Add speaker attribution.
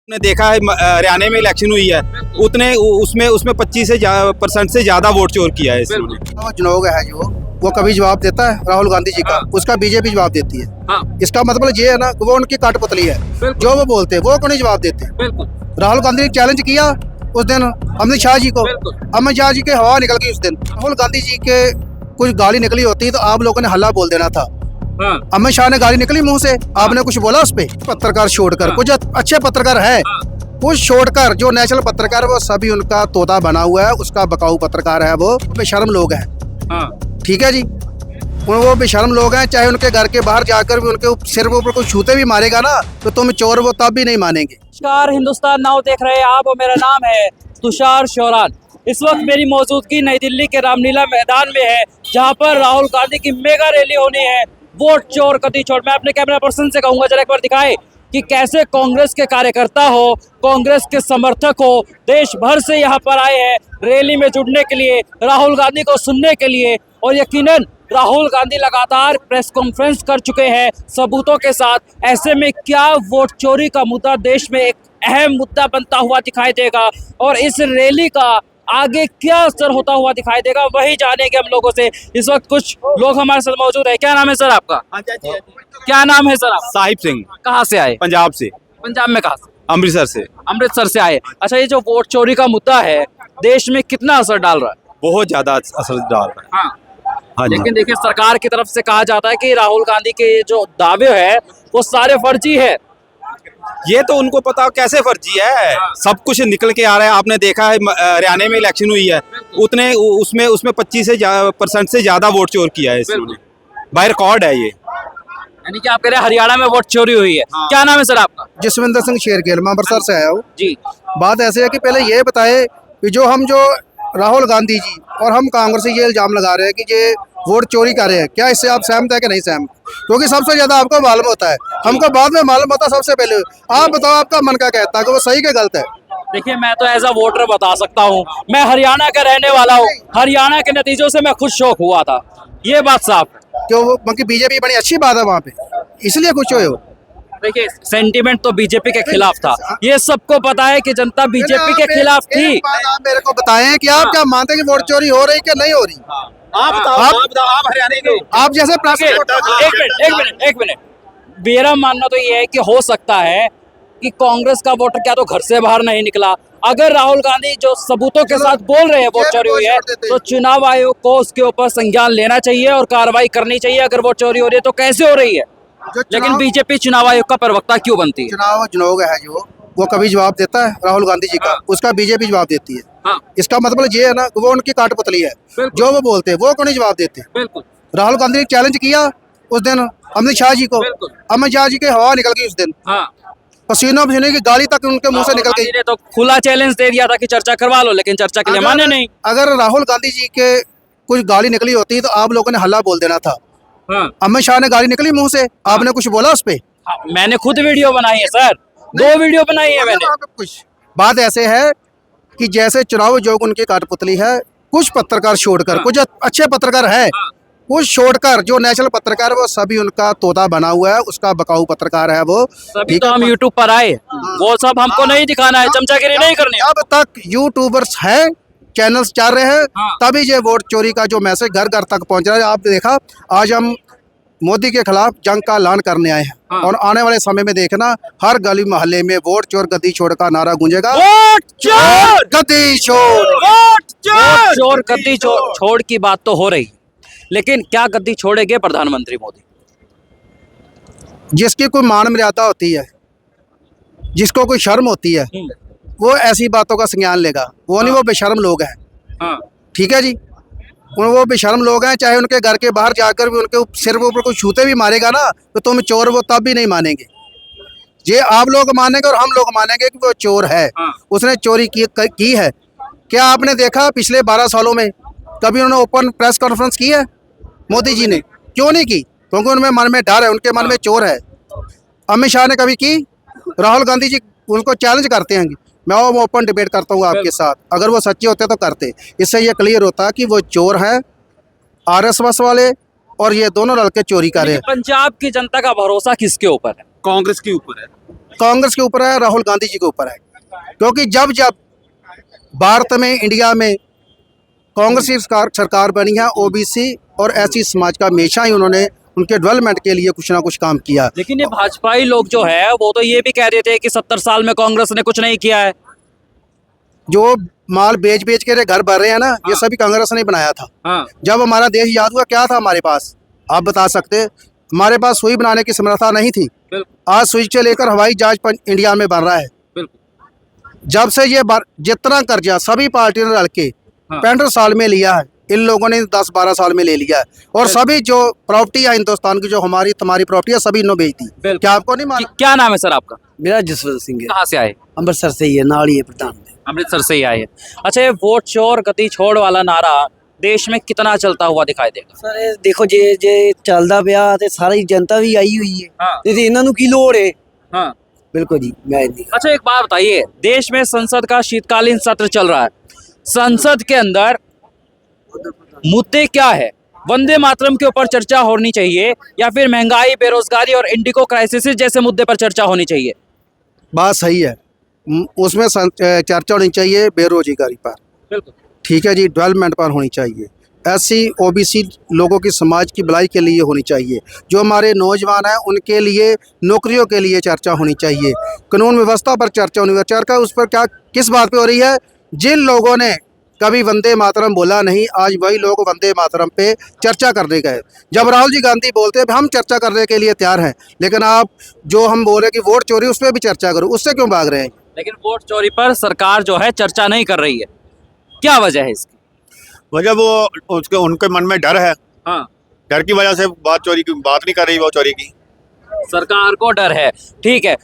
Speaker 1: ने देखा है हरियाणा में इलेक्शन हुई है, उतने उसमें उसमें 25% से ज्यादा वोट चोर किया है इसने।
Speaker 2: चुनाव है जो वो कभी जवाब देता है राहुल गांधी जी का, उसका बीजेपी जवाब देती है। इसका मतलब ये है ना, वो उनकी काटपुतली है, जो वो बोलते हैं वो क्यों नहीं जवाब देते। राहुल गांधी ने चैलेंज किया उस दिन अमित शाह जी को, अमित शाह जी के हवा निकल गई उस दिन। राहुल गांधी जी के कुछ गाली निकली होती तो आप लोगों ने हल्ला बोल देना था। अमित शाह ने गाली निकली मुंह से, आपने कुछ बोला उस पे? पत्रकार छोड़कर कुछ अच्छे पत्रकार है, कुछ छोड़कर जो नेशनल पत्रकार है वो सभी उनका तोता बना हुआ है, उसका बकाऊ पत्रकार है, वो बेशर्म लोग हैं। ठीक है जी, वो बेशर्म लोग हैं, चाहे उनके घर के बाहर जाकर भी उनके सिर के ऊपर कोई छूते भी मारेगा ना तो तुम चोर वो तब भी नहीं मानेंगे।
Speaker 3: नमस्कार, हिंदुस्तान नाउ देख रहे हैं आप और मेरा नाम है तुषार शौरान। इस वक्त मेरी मौजूदगी नई दिल्ली के रामलीला मैदान में है, जहां पर राहुल गांधी की मेगा रैली होनी है। वोट चोर कति चोर। मैं अपने कैमरा पर्सन से कहूंगा जरा एक बार दिखाए कि कैसे कांग्रेस के कार्यकर्ता हो, कांग्रेस के समर्थक हो, देश भर से यहाँ पर आए हैं रैली में जुड़ने के लिए, राहुल गांधी को सुनने के लिए। और यकीनन राहुल गांधी लगातार प्रेस कॉन्फ्रेंस कर चुके हैं सबूतों के साथ। ऐसे में क्या वोट चोरी का मुद्दा देश में एक अहम मुद्दा बनता हुआ दिखाई देगा और इस रैली का आगे क्या असर होता हुआ दिखाई देगा, वही जानेंगे हम लोगों से। इस वक्त कुछ लोग हमारे साथ मौजूद है। क्या नाम है सर आपका? क्या नाम है सर आप?
Speaker 1: साहिब सिंह।
Speaker 3: कहाँ से आए?
Speaker 1: पंजाब से।
Speaker 3: पंजाब में कहाँ से?
Speaker 1: अमृतसर से।
Speaker 3: अमृतसर से आए। अच्छा, ये जो वोट चोरी का मुद्दा है देश में कितना असर डाल रहा है?
Speaker 1: बहुत ज्यादा असर डाल रहा है। हाँ जी।
Speaker 3: लेकिन देखिए, सरकार की तरफ से कहा जाता है कि राहुल गांधी के जो दावे है वो सारे फर्जी है।
Speaker 1: ये तो उनको पता कैसे फर्जी है, सब कुछ निकल के आ रहा है। आपने देखा है हरियाणा में इलेक्शन हुई है, उतने उसमें 25% से ज्यादा वोट चोर किया है इसने। बाय रिकॉर्ड है ये।
Speaker 3: यानी कि आप कह रहे हैं हरियाणा में वोट चोरी हुई है। क्या नाम है सर आपका?
Speaker 2: जसविंदर सिंह शेरगेल, मैं अमृतसर से आया हूँ
Speaker 3: जी।
Speaker 2: बात ऐसे है कि पहले ये बताए कि जो राहुल गांधी जी और हम कांग्रेस ये इल्जाम लगा रहे हैं कि ये वोट चोरी कर रहे हैं, क्या इससे आप सहमत है कि नहीं सहमत? क्योंकि सबसे ज्यादा आपको मालूम होता है, हमको बाद में मालूम होता है। सबसे पहले आप बताओ, आपका मन क्या कहता है कि वो सही क्या गलत है?
Speaker 3: देखिए, मैं तो एज अ वोटर बता सकता हूँ, मैं हरियाणा का रहने वाला हूँ। हरियाणा के नतीजों से मैं खुद शौक हुआ था, ये बात साफ है।
Speaker 2: क्यों? क्योंकि बीजेपी बड़ी अच्छी बात है वहाँ पे, इसलिए कुछ हो।
Speaker 3: देखिए, सेंटीमेंट तो बीजेपी के खिलाफ था, ये सबको पता है कि जनता बीजेपी के खिलाफ थी।
Speaker 2: आप मेरे को बताएं कि आप क्या मानते हैं कि वोट चोरी हो रही कि नहीं हो रही?
Speaker 1: आप बताओ, आप हरियाणा के।
Speaker 2: आप जैसे
Speaker 3: एक मिनट, मेरा मानना तो ये है कि हो सकता है कि कांग्रेस का वोटर क्या तो घर से बाहर नहीं निकला। अगर राहुल गांधी जो सबूतों के साथ बोल रहे हैं वोट चोरी हुई है, तो चुनाव आयोग को उसके ऊपर संज्ञान लेना चाहिए और कार्रवाई करनी चाहिए। अगर वोट चोरी हो रही है तो कैसे हो रही है? लेकिन बीजेपी चुनाव आयोग का प्रवक्ता क्यों बनती है?
Speaker 2: चुनाव है जो वो कभी जवाब देता है राहुल गांधी जी का, उसका बीजेपी जवाब देती है। इसका मतलब ये है ना, वो उनकी काटपुतली है, जो वो बोलते हैं वो क्यों नहीं जवाब देते। राहुल गांधी ने चैलेंज किया उस दिन अमित शाह जी को, अमित शाह जी के हवा निकल गई उस दिन। पसीनों पसीने की गाली तक उनके मुंह से निकल गई।
Speaker 3: तो खुला चैलेंज दे दिया था कि चर्चा करवा लो, लेकिन चर्चा के लिए माने नहीं।
Speaker 2: अगर राहुल गांधी जी के कुछ गाली निकली होती तो आप लोगों ने हल्ला बोल देना था। अमित शाह ने गाली निकली मुंह से, आपने कुछ बोला उस पे?
Speaker 3: मैंने खुद वीडियो बनाई है सर, 2 वीडियो बनाई है मैंने।
Speaker 2: कुछ बात ऐसे है कि जैसे चुनाव आयोग उनकी काटपुतली है, कुछ पत्रकार छोड़कर कुछ अच्छे पत्रकार है, कुछ छोड़कर जो नेशनल पत्रकार है वो सभी उनका तोता बना हुआ है, उसका बकाऊ पत्रकार है वो।
Speaker 3: सभी तो हम यूट्यूब पर आए, वो सब हमको नहीं दिखाना है, चमचागिरी नहीं करनी।
Speaker 2: अब तक यूट्यूबर्स हैं, चैनल्स चल रहे हैं, तभी ये वोट चोरी का जो मैसेज घर घर तक पहुंच रहा है। आप देखा, आज हम मोदी के खिलाफ जंग का ऐलान करने आए हैं और आने वाले समय में देखना हर गली मोहल्ले में वोट चोर गद्दी छोड़ का नारा गूंजेगा।
Speaker 3: वोट चोर
Speaker 2: गद्दी छोड़,
Speaker 3: वोट चोर गद्दी छोड़ की बात तो हो रही, लेकिन क्या गद्दी छोड़ेंगे प्रधानमंत्री मोदी?
Speaker 2: जिसकी कोई मान मर्यादा होती है, जिसको कोई शर्म होती है, वो ऐसी बातों का संज्ञान लेगा। वो नहीं, वो बेशर्म लोग हैं। ठीक है जी, वो बेशर्म लोग हैं, चाहे उनके घर के बाहर जाकर भी उनके सिर के ऊपर कोई छूते भी मारेगा ना तो तुम चोर वो तब भी नहीं मानेंगे। ये आप लोग मानेंगे और हम लोग मानेंगे कि वो चोर है, उसने चोरी की है। क्या आपने देखा पिछले 12 सालों में कभी उन्होंने ओपन प्रेस कॉन्फ्रेंस की है? मोदी जी ने क्यों नहीं की? क्योंकि उनमें मन में डर है, उनके मन में चोर है। अमित शाह ने कभी की? राहुल गांधी जी उनको चैलेंज करते हैं, मैं वो ओपन डिबेट करता हूँ आपके साथ, अगर वो सच्चे होते तो करते। इससे ये क्लियर होता कि वो चोर हैं, आरएसएस वाले, और ये दोनों रल के चोरी कर रहे हैं।
Speaker 3: पंजाब की जनता का भरोसा किसके ऊपर है?
Speaker 1: कांग्रेस के ऊपर है।
Speaker 2: कांग्रेस के ऊपर है, राहुल गांधी जी के ऊपर है। क्योंकि जब जब भारत में, इंडिया में कांग्रेस की सरकार बनी है, ओबीसी और एससी समाज का हमेशा ही उन्होंने उनके डेवलपमेंट के लिए कुछ ना कुछ काम किया।
Speaker 3: लेकिन ये भाजपाई लोग जो है वो तो ये भी कह रहे थे कि 70 साल में कांग्रेस ने कुछ नहीं किया है।
Speaker 2: जो माल बेच बेच के घर भर रहे हैं ना, ये सभी कांग्रेस ने बनाया था।
Speaker 3: हाँ।
Speaker 2: जब हमारा देश आजाद हुआ, क्या था हमारे पास? आप बता सकते? हमारे पास सुई बनाने की समर्था नहीं थी। आज सुई से लेकर हवाई जहाज इंडिया में बन रहा है। जब से ये जितना कर्जा सभी पार्टियों ने रल के 65 साल में लिया है, इन लोगों ने 10-12 साल में ले लिया है। और सभी जो प्रॉपर्टी है हिंदुस्तान की, जो हमारी तुम्हारी प्रॉपर्टी है, सभी इन्होंने बेच दी। क्या आपको नहीं मालूम?
Speaker 3: क्या नाम है सर आपका?
Speaker 4: मेरा जसवंत सिंह है,
Speaker 3: कहाँ से आए?
Speaker 4: अमृतसर से ही है, नाल ही है प्रधान में।
Speaker 3: अमृतसर से ही आए हैं। अच्छा, ये वोट चोर गति छोड़ वाला नारा देश में कितना चलता हुआ दिखाई देगा?
Speaker 4: सर ये देखो जे ਚੱਲਦਾ ਪਿਆ ਤੇ ਸਾਰੀ ਜਨਤਾ ਵੀ ਆਈ ਹੋਈ ਹੈ
Speaker 3: हाँ।
Speaker 4: ਤੇ ਇਹਨਾਂ ਨੂੰ ਕੀ ਲੋੜ ਹੈ?
Speaker 3: हाँ।
Speaker 4: बिल्कुल जी, मैं नहीं।
Speaker 3: अच्छा, एक बात बताइए, देश में संसद का शीतकालीन सत्र चल रहा है, संसद के अंदर मुद्दे क्या है? वंदे मातरम के ऊपर चर्चा होनी चाहिए या फिर महंगाई, बेरोजगारी और इंडिको क्राइसिस जैसे मुद्दे पर चर्चा होनी चाहिए?
Speaker 2: बात सही है, उसमें चर्चा होनी चाहिए बेरोजगारी पर,
Speaker 3: बिल्कुल
Speaker 2: ठीक है जी, डेवलपमेंट पर होनी चाहिए, एससी ओबीसी लोगों की समाज की भलाई के लिए होनी चाहिए, जो हमारे नौजवान हैं उनके लिए नौकरियों के लिए चर्चा होनी चाहिए, कानून व्यवस्था पर चर्चा होनी चाहिए। चर्चा उस पर क्या, किस बात पे हो रही है? जिन लोगों ने कभी वंदे मातरम बोला नहीं, आज वही लोग वंदे मातरम पे चर्चा करने गए। जब राहुल जी गांधी बोलते हैं हम चर्चा करने के लिए तैयार हैं, लेकिन आप जो हम बोल रहे कि वोट चोरी, उस पर भी चर्चा करो, उससे क्यों भाग रहे हैं?
Speaker 3: लेकिन वोट चोरी पर सरकार जो है चर्चा नहीं कर रही है, क्या वजह है इसकी?
Speaker 5: वजह वो उनके मन में डर है।
Speaker 3: हाँ।
Speaker 5: डर की वजह से बात नहीं कर रही वो चोरी की।
Speaker 3: सरकार को डर है, ठीक है।